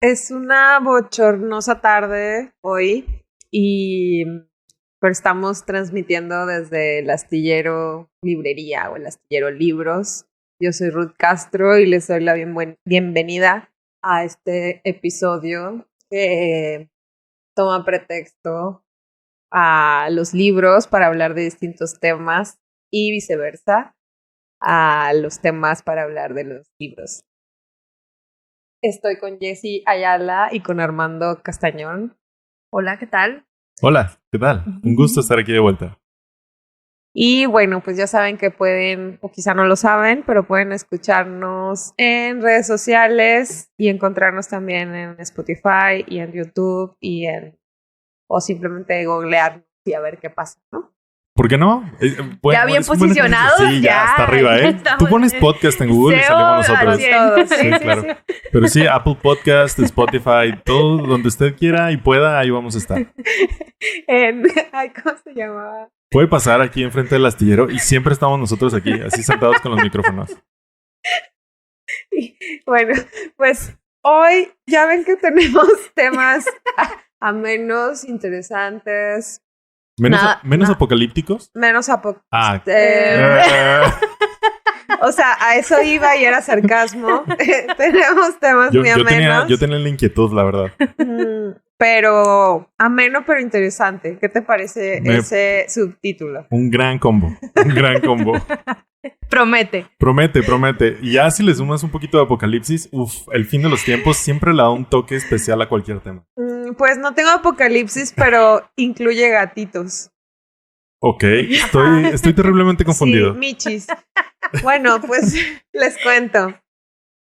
Es una bochornosa tarde hoy, pero estamos transmitiendo desde el Astillero Librería o el Astillero Libros. Yo soy Ruth Castro y les doy la bienvenida a este episodio que toma pretexto a los libros para hablar de distintos temas y viceversa, a los temas para hablar de los libros. Estoy con Jessy Ayala y con Armando Castañón. Hola, ¿qué tal? Hola, ¿qué tal? Un gusto estar aquí de vuelta. Y bueno, pues ya saben que pueden, o quizá no lo saben, pero pueden escucharnos en redes sociales y encontrarnos también en Spotify y en YouTube o simplemente googlearnos y a ver qué pasa, ¿no? ¿Por qué no? Ya bien posicionados. Sí, ya hasta arriba, ¿eh? Tú pones podcast en Google y salimos nosotros. Todos. Sí, claro. Pero sí, Apple Podcast, Spotify, todo donde usted quiera y pueda, ahí vamos a estar. ¿Cómo se llamaba? Puede pasar aquí enfrente del astillero y siempre estamos nosotros aquí, así sentados con los micrófonos. Bueno, pues hoy ya ven que tenemos temas amenos, interesantes. ¿Menos apocalípticos? Menos apocalípticos. O sea, a eso iba y era sarcasmo. Tenemos temas muy amenos. Yo tenía la inquietud, la verdad. Pero ameno, pero interesante. ¿Qué te parece ese subtítulo? Un gran combo. Promete. Y ya si le sumas un poquito de apocalipsis, el fin de los tiempos siempre le da un toque especial a cualquier tema. Pues no tengo apocalipsis, pero incluye gatitos. Ok, estoy terriblemente confundido. Sí, michis. Bueno, pues les cuento.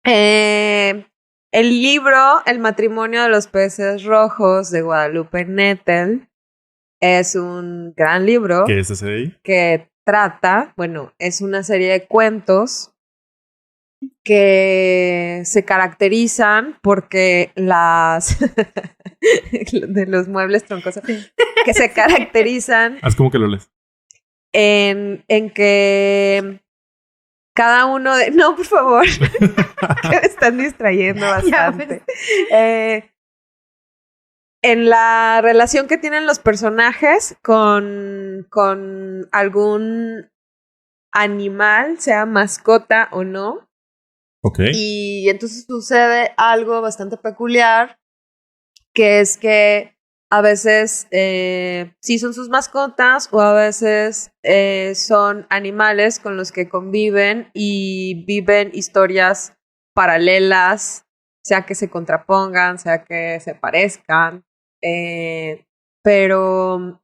El libro El matrimonio de los peces rojos de Guadalupe Nettel es un gran libro. ¿Qué es ese de ahí? Que trata, es una serie de cuentos que se caracterizan porque de los muebles troncosos, que se caracterizan Haz como que lo lees. en que cada uno de... No, por favor, que me están distrayendo bastante. En la relación que tienen los personajes con algún animal, sea mascota o no. Okay. Y entonces sucede algo bastante peculiar, que es que a veces sí son sus mascotas o a veces son animales con los que conviven y viven historias paralelas, sea que se contrapongan, sea que se parezcan, pero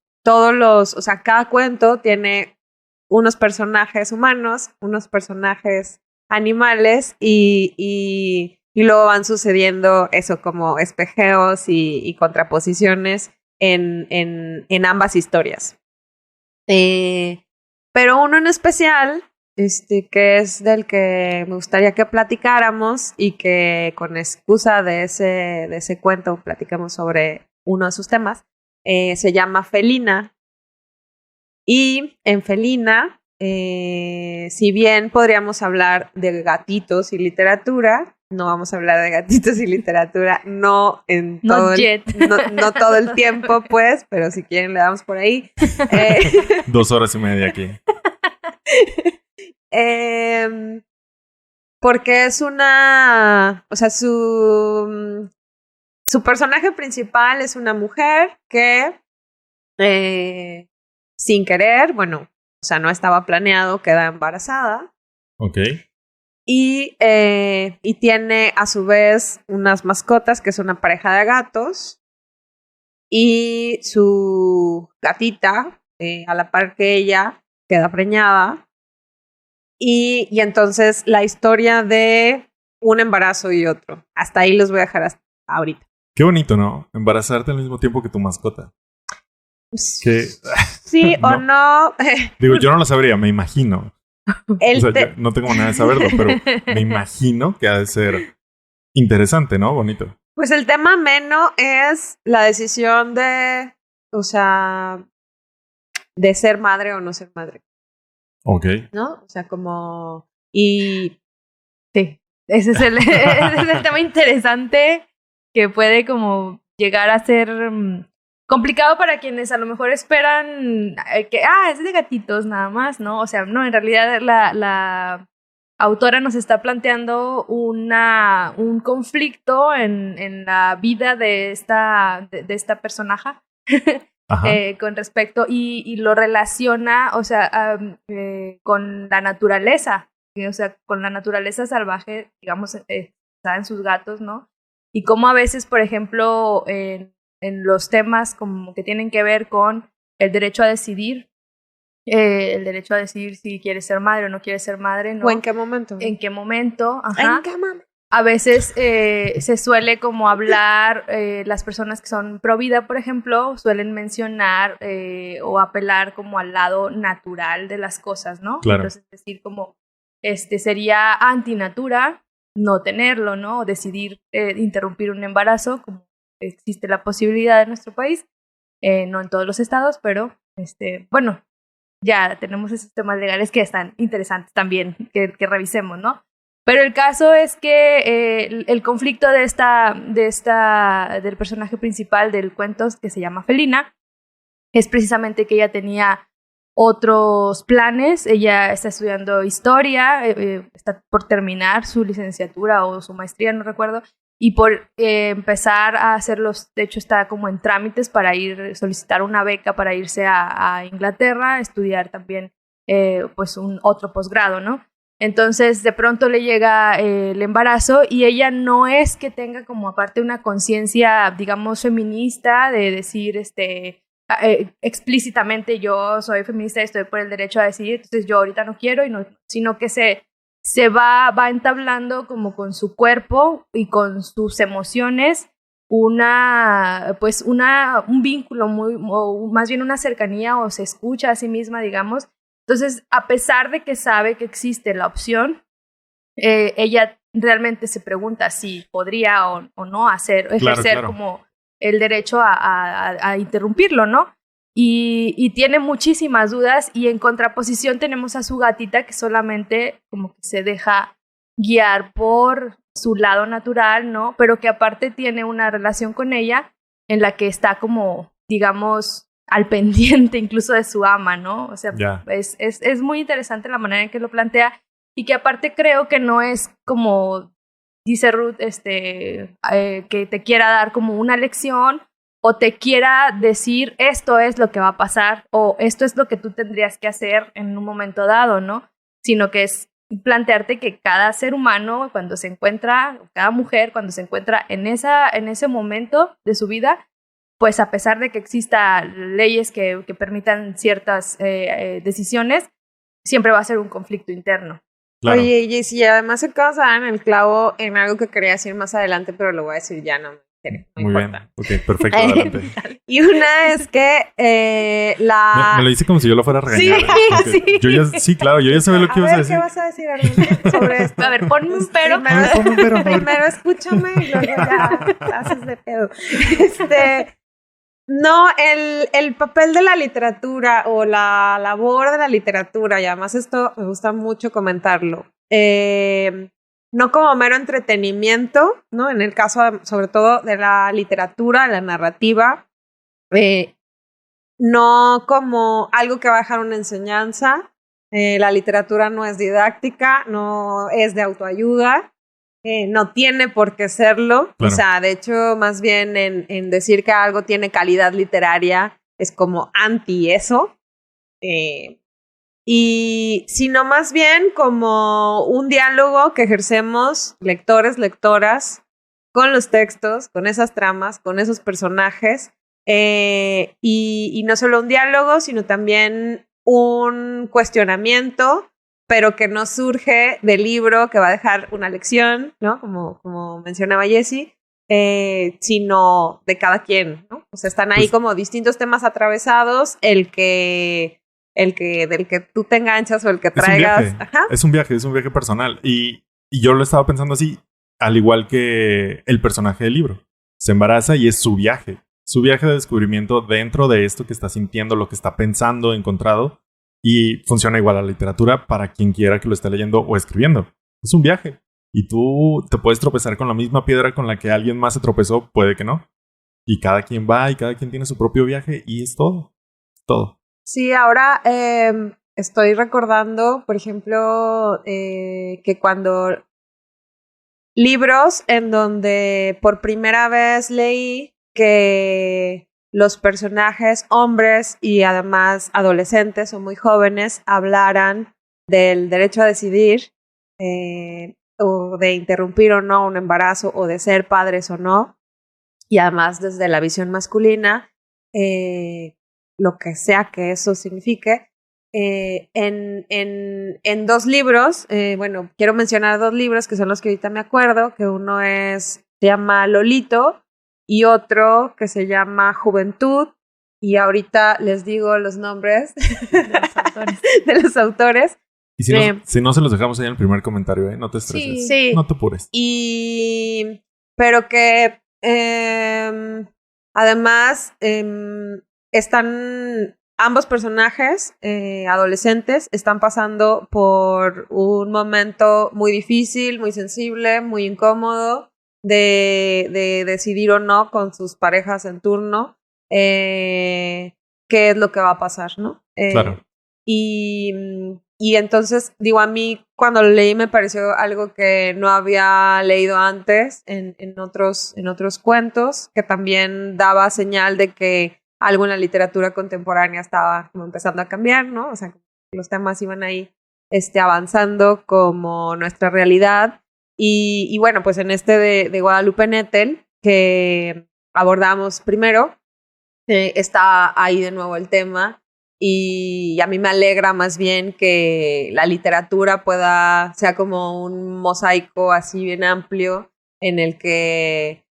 cada cuento tiene unos personajes humanos, unos personajes animales y luego van sucediendo eso como espejeos y contraposiciones en ambas historias. Pero uno en especial, que es del que me gustaría que platicáramos y que con excusa de ese cuento platicamos sobre uno de sus temas, se llama Felina. Y en Felina, si bien podríamos hablar de gatitos y literatura, no vamos a hablar de gatitos y literatura, no todo el tiempo, pues, pero si quieren le damos por ahí. 2 horas y media aquí. Porque es su personaje principal es una mujer que sin querer, no estaba planeado, queda embarazada. Ok. Y tiene a su vez unas mascotas que es una pareja de gatos. Y su gatita, a la par que ella, queda preñada. Y entonces la historia de un embarazo y otro. Hasta ahí los voy a dejar hasta ahorita. Qué bonito, ¿no? Embarazarte al mismo tiempo que tu mascota. Sí o no. Digo, yo no lo sabría, me imagino. Yo no tengo manera de saberlo, pero me imagino que ha de ser interesante, ¿no? Bonito. Pues el tema ameno es la decisión de ser madre o no ser madre. Ok. ¿No? O sea, como... Y... Sí, ese es el tema interesante. que puede como llegar a ser complicado para quienes a lo mejor esperan que, es de gatitos nada más, ¿no? O sea, no, en realidad la autora nos está planteando un conflicto en la vida de esta personaje con respecto y lo relaciona, o sea, con la naturaleza, o sea, con la naturaleza salvaje, digamos, está en sus gatos, ¿no? Y cómo a veces, por ejemplo, en los temas como que tienen que ver con el derecho a decidir, el derecho a decidir si quieres ser madre o no quieres ser madre, ¿no? ¿O en qué momento? ¿En qué momento? Ajá. ¿En qué momento? A veces se suele como hablar, las personas que son pro vida, por ejemplo, suelen mencionar o apelar como al lado natural de las cosas, ¿no? Claro. Entonces, es decir, como sería antinatura no tenerlo, ¿no? O decidir interrumpir un embarazo, como existe la posibilidad en nuestro país, no en todos los estados, pero bueno, ya tenemos esos temas legales que están interesantes también que revisemos, ¿no? Pero el caso es que el conflicto del personaje principal del cuento, que se llama Felina, es precisamente que ella tenía otros planes. Ella está estudiando historia, está por terminar su licenciatura o su maestría, no recuerdo, y por empezar a hacerlos, de hecho está como en trámites para solicitar una beca para irse a Inglaterra, a estudiar también pues otro posgrado, ¿no? Entonces de pronto le llega el embarazo y ella no es que tenga como aparte una conciencia, digamos, feminista de decir explícitamente yo soy feminista y estoy por el derecho a decidir, entonces yo ahorita no quiero, sino que se va entablando como con su cuerpo y con sus emociones un vínculo o más bien una cercanía, o se escucha a sí misma, digamos. Entonces, a pesar de que sabe que existe la opción, ella realmente se pregunta si podría o no ejercer como el derecho a interrumpirlo, ¿no? Y tiene muchísimas dudas, y en contraposición tenemos a su gatita que solamente como que se deja guiar por su lado natural, ¿no? Pero que aparte tiene una relación con ella en la que está como, digamos, al pendiente incluso de su ama, ¿no? O sea, es muy interesante la manera en que lo plantea, y que aparte creo que no es como dice Ruth, que te quiera dar como una lección o te quiera decir esto es lo que va a pasar o esto es lo que tú tendrías que hacer en un momento dado, ¿no? Sino que es plantearte que cada ser humano cuando se encuentra, cada mujer cuando se encuentra en ese momento de su vida, pues a pesar de que exista leyes que permitan ciertas decisiones, siempre va a ser un conflicto interno. Claro. Oye, Jessy, además acabas de dar en el clavo en algo que quería decir más adelante, pero lo voy a decir ya, no Muy importa. Bien, ok, perfecto, adelante. Y una es que me lo dice como si yo lo fuera a regañar. Sí, sí. Sí, claro, yo ya sabía lo que ibas a decir. ¿Qué vas a decir, Arnold, sobre esto? A ver, ponme un pero. Primero escúchame y luego ya haces de pedo. No, el papel de la literatura o la labor de la literatura, y además esto me gusta mucho comentarlo, no como mero entretenimiento, ¿no? En el caso, sobre todo, de la literatura, la narrativa, no como algo que va a dejar una enseñanza. La literatura no es didáctica, no es de autoayuda. No tiene por qué serlo. Claro. O sea, de hecho, más bien en decir que algo tiene calidad literaria es como anti eso. Y sino más bien como un diálogo que ejercemos lectores, lectoras, con los textos, con esas tramas, con esos personajes. Y no solo un diálogo, sino también un cuestionamiento, pero que no surge del libro que va a dejar una lección, ¿no? Como mencionaba Jessy, sino de cada quien, ¿no? O sea, están ahí como distintos temas atravesados, del que tú te enganchas o el que traigas. Es un viaje personal. Y yo lo estaba pensando así, al igual que el personaje del libro. Se embaraza y es su viaje de descubrimiento dentro de esto que está sintiendo, lo que está pensando, encontrado. Y funciona igual a la literatura para quien quiera que lo esté leyendo o escribiendo. Es un viaje. Y tú te puedes tropezar con la misma piedra con la que alguien más se tropezó, puede que no. Y cada quien va y cada quien tiene su propio viaje y es todo. Todo. Sí, ahora estoy recordando, por ejemplo, que cuando libros en donde por primera vez leí que los personajes hombres y además adolescentes o muy jóvenes hablaran del derecho a decidir o de interrumpir o no un embarazo o de ser padres o no, y además desde la visión masculina, lo que sea que eso signifique. En dos libros, bueno, quiero mencionar dos libros que son los que ahorita me acuerdo, que uno se llama Lolito y otro que se llama Juventud, y ahorita les digo los nombres de los autores. Y si no se los dejamos ahí en el primer comentario, no te estreses. Sí. No te apures. Pero que además están ambos personajes adolescentes, están pasando por un momento muy difícil, muy sensible, muy incómodo de decidir o no con sus parejas en turno qué es lo que va a pasar, ¿no? Claro. Y entonces, digo, a mí cuando lo leí me pareció algo que no había leído antes en otros cuentos, que también daba señal de que algo en la literatura contemporánea estaba como empezando a cambiar, ¿no? O sea, los temas iban ahí avanzando como nuestra realidad. Y bueno, pues en de Guadalupe Nettel, que abordamos primero, está ahí de nuevo el tema. Y a mí me alegra más bien que la literatura sea como un mosaico así bien amplio en el que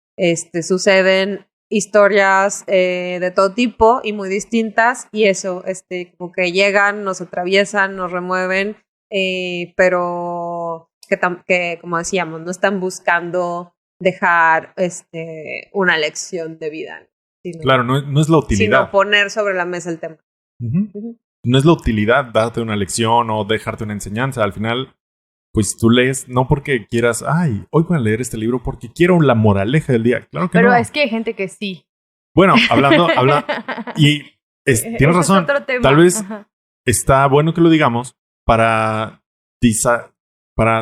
suceden historias de todo tipo y muy distintas, y eso, como que llegan, nos atraviesan, nos remueven, pero que, como decíamos, no están buscando dejar una lección de vida, ¿no? Claro, no es la utilidad. Sino poner sobre la mesa el tema. No es la utilidad darte una lección o dejarte una enseñanza. Al final, pues tú lees no porque quieras, hoy voy a leer este libro porque quiero la moraleja del día. Claro que no. Pero es que hay gente que sí. Bueno, y tienes razón. Es otro tema. Tal vez está bueno que lo digamos para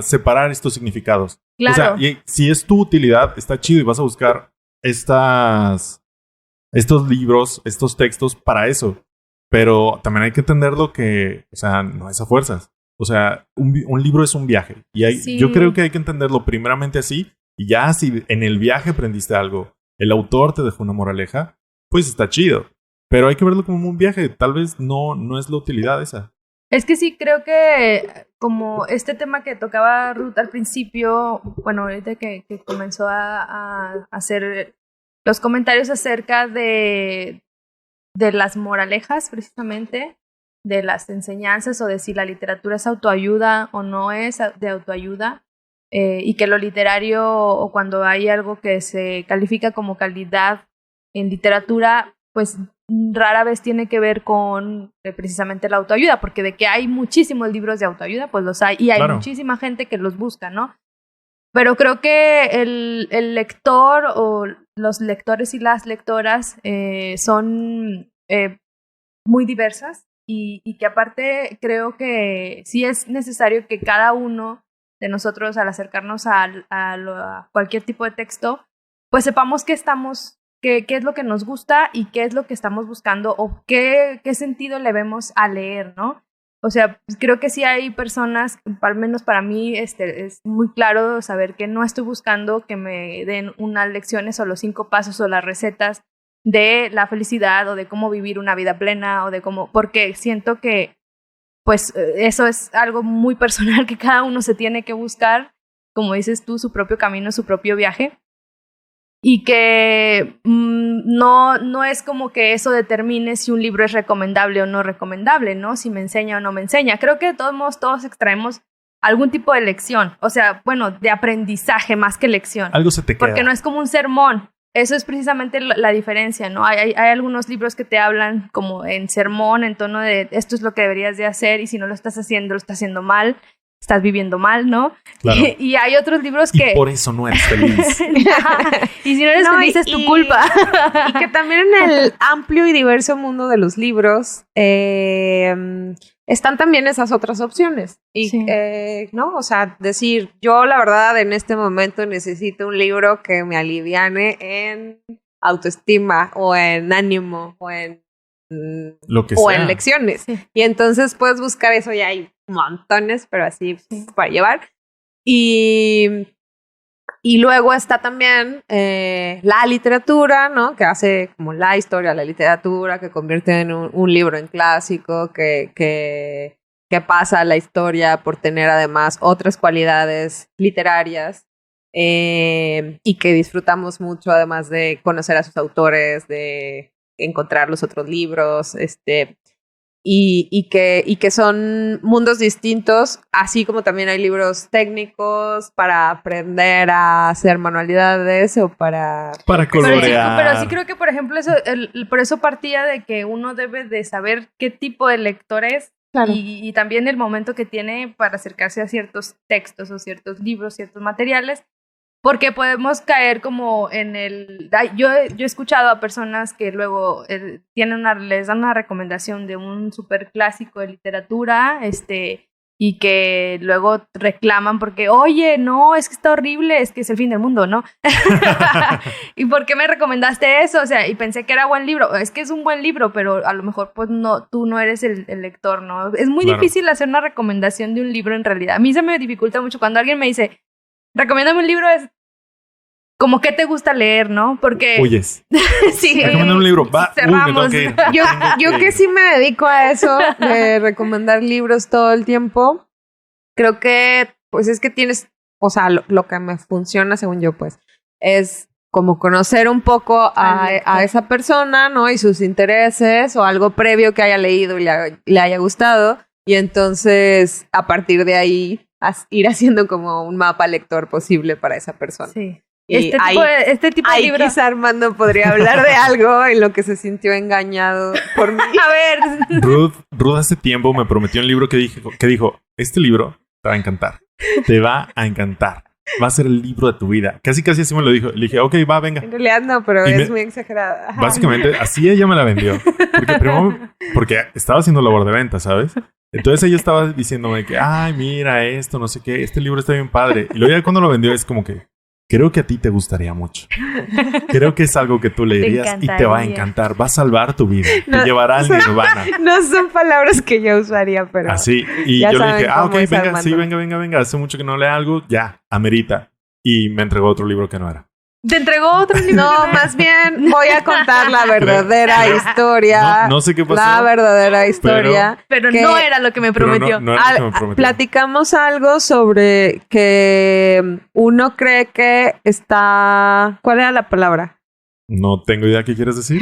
separar estos significados. Claro. O sea, y si es tu utilidad, está chido y vas a buscar estos libros, estos textos para eso. Pero también hay que entenderlo que, o sea, no es a fuerzas. O sea, un libro es un viaje. Y yo creo que hay que entenderlo primeramente así. Y ya si en el viaje aprendiste algo, el autor te dejó una moraleja, pues está chido. Pero hay que verlo como un viaje. Tal vez no es la utilidad esa. Es que sí, creo que como este tema que tocaba Ruth al principio, bueno, ahorita que comenzó a hacer los comentarios acerca de las moralejas, precisamente, de las enseñanzas o de si la literatura es autoayuda o no es de autoayuda, y que lo literario o cuando hay algo que se califica como calidad en literatura, pues rara vez tiene que ver con precisamente la autoayuda, porque de que hay muchísimos libros de autoayuda, pues los hay, y hay muchísima gente que los busca, ¿no? Pero creo que el lector o los lectores y las lectoras son muy diversas y que aparte creo que sí es necesario que cada uno de nosotros al acercarnos a cualquier tipo de texto, pues sepamos qué es lo que nos gusta y qué es lo que estamos buscando o qué sentido le vemos a leer, ¿no? O sea, creo que sí hay personas, al menos para mí es muy claro saber que no estoy buscando que me den unas lecciones o los 5 pasos o las recetas de la felicidad o de cómo vivir una vida plena o de cómo, porque siento que pues eso es algo muy personal que cada uno se tiene que buscar, como dices tú, su propio camino, su propio viaje. Y que no es como que eso determine si un libro es recomendable o no recomendable, ¿no? Si me enseña o no me enseña. Creo que de todos modos todos extraemos algún tipo de lección. O sea, bueno, de aprendizaje más que lección. Algo se te queda. Porque no es como un sermón. Eso es precisamente la diferencia, ¿no? Hay algunos libros que te hablan como en sermón, en tono de esto es lo que deberías de hacer y si no lo estás haciendo mal. estás viviendo mal, ¿no? Claro. Y hay otros libros que... Y por eso no eres feliz. Y si no eres feliz es tu culpa. Y que también en el amplio y diverso mundo de los libros están también esas otras opciones. Y, Sí. ¿no? O sea, decir, yo la verdad en este momento necesito un libro que me aliviane en autoestima o en ánimo o en... Lo que o sea. en lecciones. Sí. Y entonces puedes buscar eso, ya hay montones, pero así Sí. para llevar. Y luego está también la literatura, ¿no? Que hace como la historia, la literatura, que convierte en un libro en clásico, que pasa la historia por tener además otras cualidades literarias y que disfrutamos mucho además de conocer a sus autores, de encontrar los otros libros, y que son mundos distintos, así como también hay libros técnicos para aprender a hacer manualidades o para colorear. Pero sí creo que, por ejemplo, por eso partía de que uno debe de saber qué tipo de lector es. Claro. Y también el momento que tiene para acercarse a ciertos textos o ciertos libros, ciertos materiales, porque podemos caer como en el... Yo he escuchado a personas que luego les dan una recomendación de un súper clásico de literatura, y que luego reclaman porque, oye, no, es que está horrible, es que es el fin del mundo, ¿no? ¿Y por qué me recomendaste eso? O sea, y pensé que era buen libro. Es que es un buen libro, pero a lo mejor pues no, tú no eres el lector, ¿no? Es muy difícil hacer una recomendación de un libro en realidad. A mí se me dificulta mucho cuando alguien me dice, recomiéndame un libro, es como que te gusta leer, ¿no? Porque... Huyes. Sí. Recomiéndame un libro. Va, cerramos. Yo que sí me dedico a eso, de recomendar libros todo el tiempo, creo que, pues es que tienes, o sea, lo que me funciona, según yo, pues, es como conocer un poco a esa persona, ¿no? Y sus intereses, o algo previo que haya leído y le haya gustado, y entonces, a partir de ahí, ir haciendo como un mapa lector posible para esa persona. Sí. Y Este tipo de libros. quizá Armando podría hablar de algo en lo que se sintió engañado por mí. A ver. Ruth hace tiempo me prometió un libro que dijo, este libro te va a encantar. Te va a encantar. Va a ser el libro de tu vida. Casi así me lo dijo. Le dije, ok, va, venga. En realidad no, pero es muy exagerada. Ajá. Básicamente, así ella me la vendió. Porque estaba haciendo labor de venta, ¿sabes? Entonces ella estaba diciéndome que, ay, mira esto, no sé qué. Este libro está bien padre. Y luego ya cuando lo vendió es como que, creo que a ti te gustaría mucho. Creo que es algo que tú leerías y te va a encantar. Va a salvar tu vida. Te llevará al nirvana. No son palabras que yo usaría, pero... Así. Y yo le dije, ok, venga, sí, venga. Hace mucho que no lea algo. Ya, amerita. Y me entregó otro libro que no era. ¿Te entregó otro libro? No, más bien voy a contar la verdadera historia. No sé qué pasó. La verdadera historia. Pero no era lo que me prometió. No era lo que me prometió. Platicamos algo sobre que uno cree que está... ¿Cuál era la palabra? No tengo idea qué quieres decir.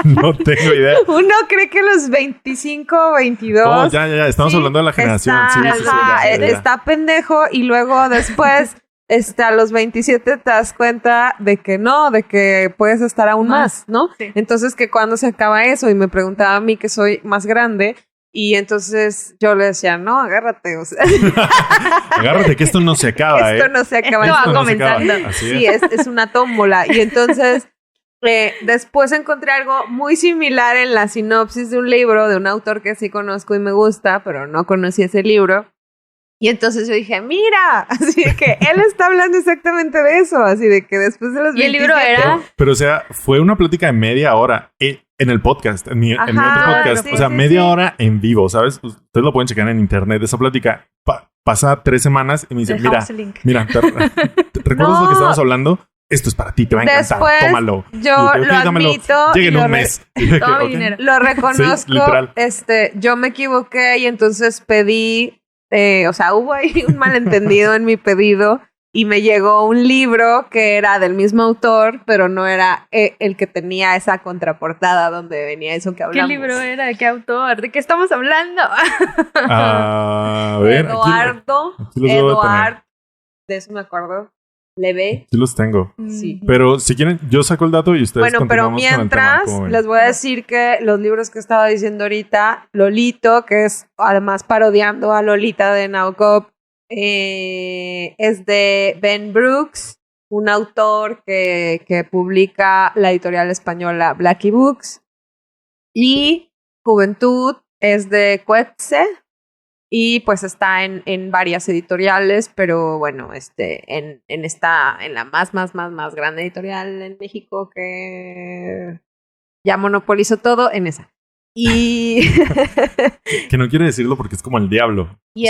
No tengo idea. Uno cree que los 25, 22... Oh, ya. Estamos hablando de la generación. Está pendejo y luego después... a los 27 te das cuenta de que no, de que puedes estar aún más, ¿no? Sí. Entonces, que cuando se acaba eso, y me preguntaba a mí que soy más grande, y entonces yo le decía, no, agárrate, o sea. Agárrate que esto no se acaba, Esto no se acaba. Esto va no se acaba. comenzando. Sí, es una tómbola. Y entonces, después encontré algo muy similar en la sinopsis de un libro de un autor que sí conozco y me gusta, pero no conocí ese libro. Y entonces yo dije, mira, así de que él está hablando exactamente de eso, así de que después de los 27... ¿Y el libro era? Pero o sea, fue una plática de media hora en el podcast, en mi otro podcast. Sí, o sea, media hora en vivo, ¿sabes? Ustedes lo pueden checar en internet. Esa plática pasa 3 semanas y me dice, mira, ¿te recuerdas lo que estábamos hablando? Esto es para ti, te va a encantar, después, tómalo. Yo lo admito. Llega en un mes. Toma mi dinero. Lo reconozco. Sí, literal. Yo me equivoqué y entonces pedí... o sea, hubo ahí un malentendido en mi pedido y me llegó un libro que era del mismo autor, pero no era el que tenía esa contraportada donde venía eso que hablamos. ¿Qué libro era? ¿De qué autor? ¿De qué estamos hablando? A ver. Eduardo. Aquí los debo de tener. De eso me acuerdo. Levé. Sí los tengo. Sí. Pero si quieren, yo saco el dato y ustedes Bueno, pero continuamos con el mientras tema. les voy a decir que los libros que estaba diciendo ahorita, Lolito, que es además parodiando a Lolita de Nabokov, es de Ben Brooks, un autor que publica la editorial española Blackie Books. Y Juventud es de Coetzee. Y pues está en varias editoriales, pero bueno, en la más grande editorial en México que ya monopolizó todo, en esa. Y que no quiere decirlo porque es como el diablo. Y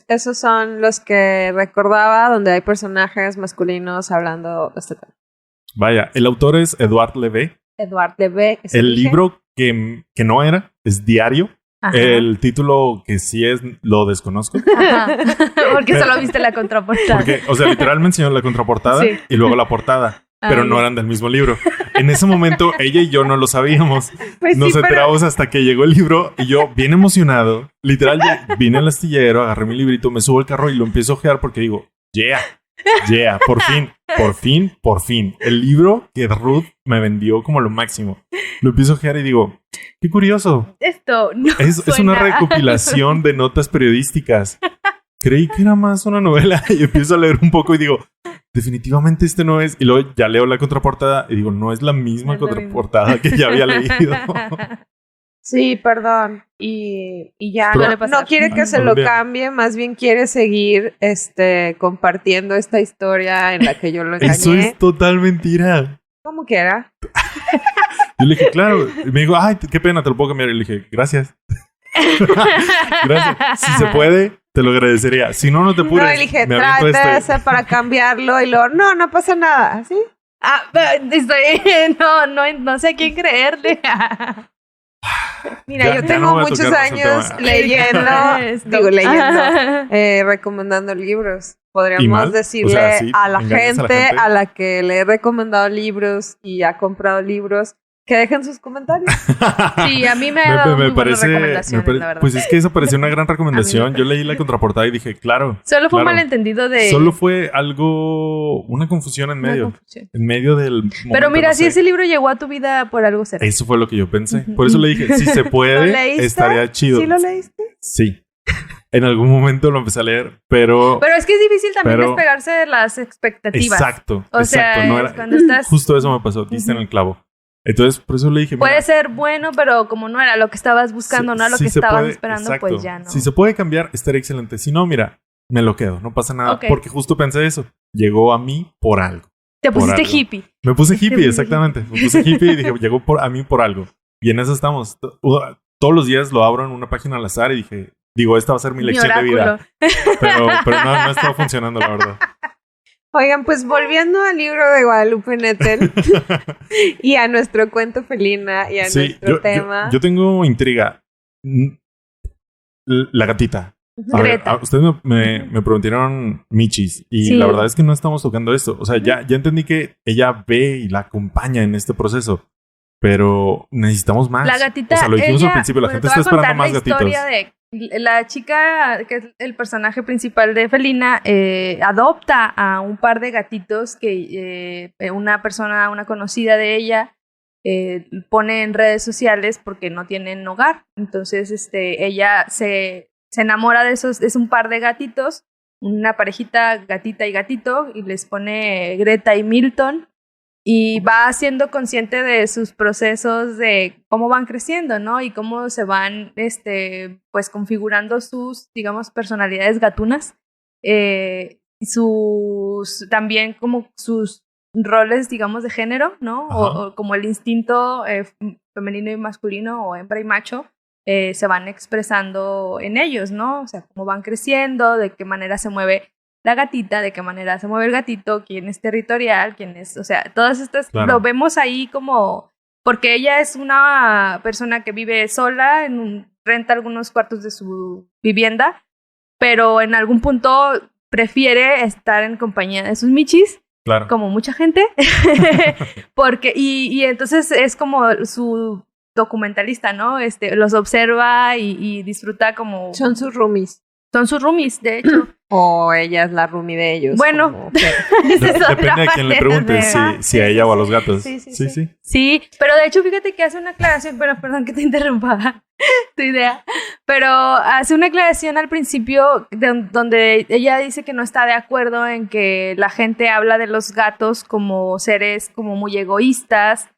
esos son los que recordaba, donde hay personajes masculinos hablando de este tema. Vaya, el autor es Edouard Levé. Edouard Levé. El libro que no era, es Diario. Ajá. El título que sí es, lo desconozco. Ajá. Porque solo viste la contraportada. Porque, o sea, literal me enseñó la contraportada Sí. y luego la portada. Pero no eran del mismo libro. En ese momento, ella y yo no lo sabíamos. Pues Nos sí, enteramos hasta que llegó el libro y yo, bien emocionado, literal, vine al astillero, agarré mi librito, me subo al carro y lo empiezo a ojear porque digo, yeah, por fin. El libro que Ruth me vendió como lo máximo. Lo empiezo a ojear y digo, qué curioso. Esto no Es una recopilación de notas periodísticas. Creí que era más una novela y empiezo a leer un poco y digo, definitivamente este no es. Y luego ya leo la contraportada y digo, no es la misma contraportada que ya había leído. Sí, perdón. Y ya Pero, no quiere que se lo cambie, más bien quiere seguir compartiendo esta historia en la que yo lo engañé. Eso es total mentira. Como quiera. Yo le dije, claro. Y me dijo, ay, qué pena, te lo puedo cambiar. Y le dije, gracias. Gracias. Si se puede, te lo agradecería. Si no, no te apures. No, y le dije, tráete ese para cambiarlo. Y luego, no pasa nada. ¿Sí? No sé a quién creerle. Mira, yo tengo muchos años leyendo, recomendando libros. Podríamos decirle a la gente a la que le he recomendado libros y ha comprado libros que dejen sus comentarios. Sí, a mí me ha dado muy buenas recomendaciones, la verdad. Pues es que esa pareció una gran recomendación. Yo leí la contraportada y dije, claro. Solo fue un malentendido de... Solo fue una confusión en medio. En medio del momento. Pero mira, si ese libro llegó a tu vida por algo será. Eso fue lo que yo pensé. Por eso le dije, si se puede, estaría chido. ¿Sí lo leíste? Sí. En algún momento lo empecé a leer, pero... Pero es que es difícil también despegarse de las expectativas. Exacto. O sea, no era... cuando estás... Justo eso me pasó. Diste en el clavo. Entonces, por eso le dije... Puede ser bueno, pero como no era lo que estabas buscando, no era lo que estabas esperando, pues ya no. Si se puede cambiar, estaría excelente. Si no, mira, me lo quedo. No pasa nada. Okay. Porque justo pensé eso. Llegó a mí por algo. Te pusiste hippie. Me puse hippie, exactamente. Me puse hippie y dije, llegó a mí por algo. Y en eso estamos. Todos los días lo abro en una página al azar y dije... esta va a ser mi lección de vida. Pero no estaba funcionando, la verdad. Oigan, pues volviendo al libro de Guadalupe Nettel y a nuestro cuento Felina y a nuestro tema. Yo tengo intriga. La gatita. Ustedes me prometieron Michis y la verdad es que no estamos tocando esto. O sea, ya entendí que ella ve y la acompaña en este proceso. Pero necesitamos más. La gatita. O sea, lo dijimos al principio, la gente está esperando más gatitos. La chica, que es el personaje principal de Felina, adopta a un par de gatitos que una conocida de ella, pone en redes sociales porque no tienen hogar. Entonces, ella se enamora de esos, es un par de gatitos, una parejita, gatita y gatito, y les pone Greta y Milton. Y va siendo consciente de sus procesos, de cómo van creciendo, ¿no? Y cómo se van, pues, configurando sus, digamos, personalidades gatunas. También como sus roles, digamos, de género, ¿no? O como el instinto femenino y masculino, o hembra y macho, se van expresando en ellos, ¿no? O sea, cómo van creciendo, de qué manera se mueve la gatita, de qué manera se mueve el gatito, quién es territorial, quién es... O sea, todas estas... Claro. Lo vemos ahí como... Porque ella es una persona que vive sola, renta algunos cuartos de su vivienda, pero en algún punto prefiere estar en compañía de sus michis, claro, como mucha gente, porque y entonces es como su documentalista, ¿no? Los observa y disfruta como... Son sus roomies. Son sus roomies, de hecho. O ella es la roomie de ellos. Bueno, depende de quién le pregunte, si a ella o a los gatos. Sí. Sí, pero de hecho, fíjate que hace una aclaración, pero perdón que te interrumpa tu idea, pero hace una aclaración al principio donde ella dice que no está de acuerdo en que la gente habla de los gatos como seres como muy egoístas.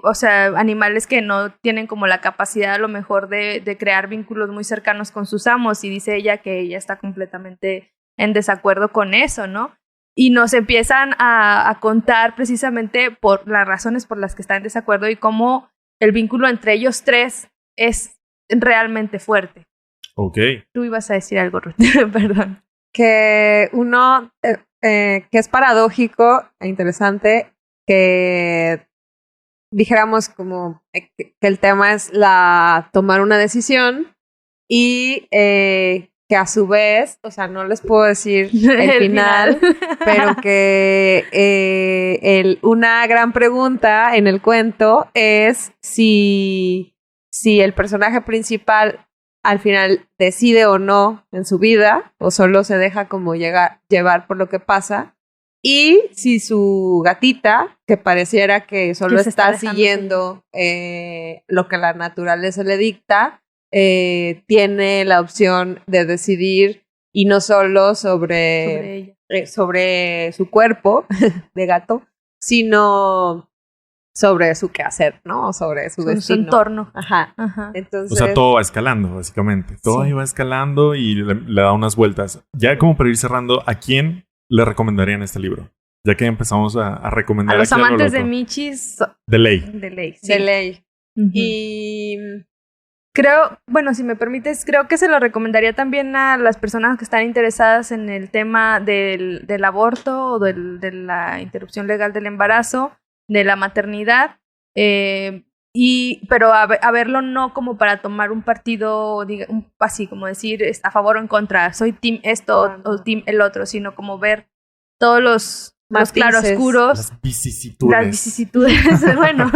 O sea, animales que no tienen como la capacidad a lo mejor de crear vínculos muy cercanos con sus amos, y dice ella que ella está completamente en desacuerdo con eso, ¿no? Y nos empiezan a contar precisamente por las razones por las que está en desacuerdo y cómo el vínculo entre ellos tres es realmente fuerte. Tú ibas a decir algo, Ruth. Perdón. Que uno, que es paradójico e interesante que dijéramos como que el tema es tomar una decisión y que a su vez, o sea, no les puedo decir el final, pero que una gran pregunta en el cuento es si el personaje principal al final decide o no en su vida, o solo se deja como llevar por lo que pasa, y si su gatita, que pareciera que solo está siguiendo lo que la naturaleza le dicta, tiene la opción de decidir, y no solo sobre su cuerpo de gato, sino sobre su quehacer, ¿no? Sobre su destino. Su entorno. Ajá. Entonces, o sea, todo va escalando, básicamente. Todo ahí va escalando y le da unas vueltas. Ya como para ir cerrando, ¿a quién le recomendarían este libro? Ya que empezamos a recomendar a los amantes de Michis. De ley. Sí. De ley. Y creo, bueno, si me permites, creo que se lo recomendaría también a las personas que están interesadas en el tema del aborto o de la interrupción legal del embarazo, de la maternidad, pero a verlo no como para tomar un partido, así como decir a favor o en contra, soy team esto o team el otro, sino como ver todos los claroscuros, las vicisitudes, bueno,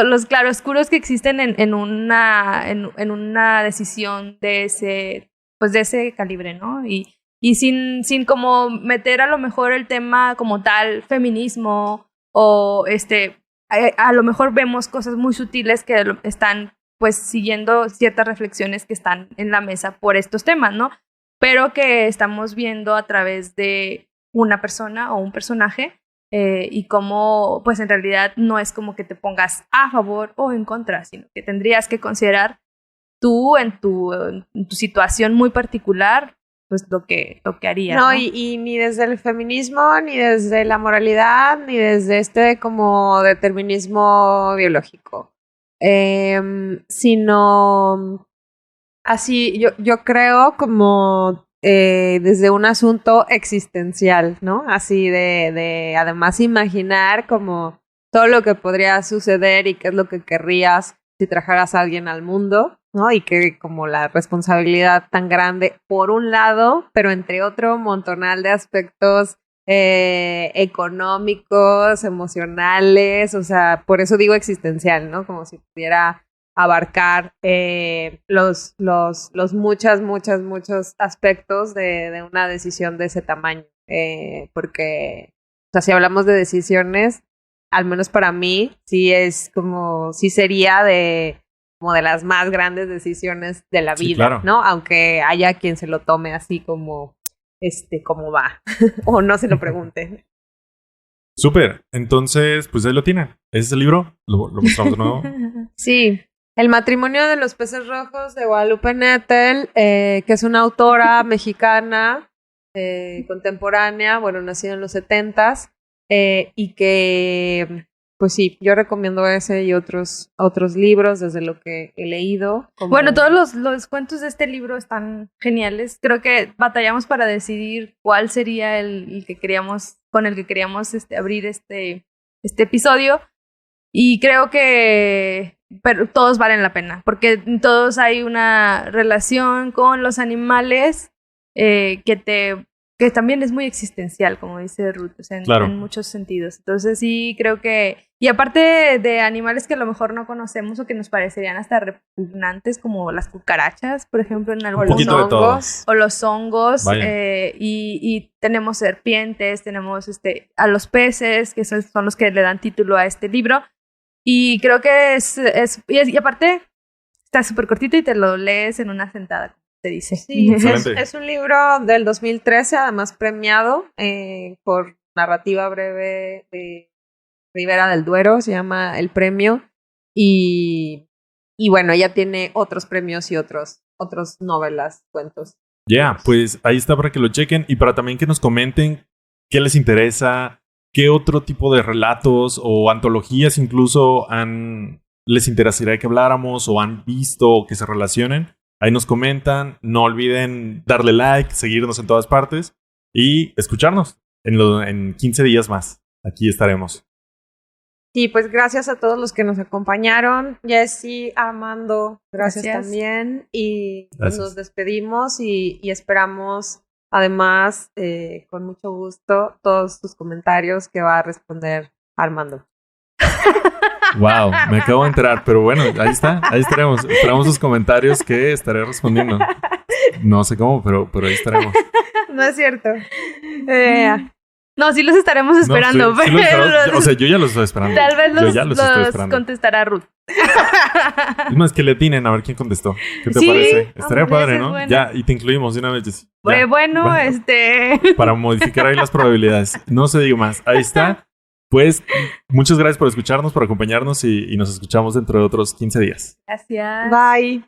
los claroscuros que existen en una decisión de ese calibre, ¿no? Y sin como meter a lo mejor el tema como tal, feminismo, o a lo mejor vemos cosas muy sutiles que están pues siguiendo ciertas reflexiones que están en la mesa por estos temas, ¿no? Pero que estamos viendo a través de una persona o un personaje, y cómo pues en realidad no es como que te pongas a favor o en contra, sino que tendrías que considerar tú en tu situación muy particular pues lo que haría. No, y ni desde el feminismo, ni desde la moralidad, ni desde como determinismo biológico, sino así, yo creo como desde un asunto existencial, ¿no? Así de además imaginar como todo lo que podría suceder y qué es lo que querrías si trajeras a alguien al mundo, ¿no? Y que como la responsabilidad tan grande por un lado, pero entre otro montonal de aspectos económicos, emocionales, o sea, por eso digo existencial, ¿no? Como si pudiera abarcar los muchos aspectos de una decisión de ese tamaño, porque, o sea, si hablamos de decisiones, al menos para mí, sí sería como de las más grandes decisiones de la vida, claro, ¿no? Aunque haya quien se lo tome así como va, o no se lo pregunte. Súper, entonces, pues ahí lo tienen. ¿Ese es el libro? ¿Lo mostramos de nuevo? Sí. El matrimonio de los peces rojos de Guadalupe Nettel, que es una autora mexicana contemporánea, bueno, nacida en los 70s, y que, pues sí, yo recomiendo ese y otros libros desde lo que he leído. Bueno, todos los cuentos de este libro están geniales. Creo que batallamos para decidir cuál sería el que queríamos, con el que queríamos abrir este episodio, y creo que pero todos valen la pena, porque en todos hay una relación con los animales que te que también es muy existencial, como dice Ruth, o sea, en muchos sentidos. Entonces sí, creo que... Y aparte de animales que a lo mejor no conocemos o que nos parecerían hasta repugnantes, como las cucarachas, por ejemplo, en algunos hongos. O los hongos. Y tenemos serpientes, tenemos a los peces, que son los que le dan título a este libro. Y creo que y aparte, está súper cortito y te lo lees en una sentada. Te dice. Sí, es un libro del 2013, además premiado por narrativa breve de Ribera del Duero, se llama el premio, y bueno, ya tiene otros premios y otros novelas, cuentos. Pues ahí está para que lo chequen y para también que nos comenten qué les interesa, qué otro tipo de relatos o antologías incluso les interesaría que habláramos o han visto o que se relacionen. Ahí nos comentan, no olviden darle like, seguirnos en todas partes y escucharnos en 15 días más. Aquí estaremos. Sí, pues gracias a todos los que nos acompañaron. Jessy, Armando, gracias también. Y nos despedimos y esperamos, además, con mucho gusto, todos tus comentarios que va a responder Armando. Wow, me acabo de enterar, pero bueno, ahí está, ahí estaremos. Esperamos sus comentarios que estaré respondiendo. No sé cómo, pero ahí estaremos. No es cierto. No, sí los estaremos esperando. Sí, o sea, yo ya los estoy esperando. Tal vez los contestará Ruth. Es más, que le atinen a ver quién contestó. ¿Qué te parece? Estaría padre, ¿no? Bueno. Ya, y te incluimos de una vez, Jessy. Bueno, para modificar ahí las probabilidades. No se diga más. Ahí está. Pues, muchas gracias por escucharnos, por acompañarnos y nos escuchamos dentro de otros 15 días. Gracias. Bye.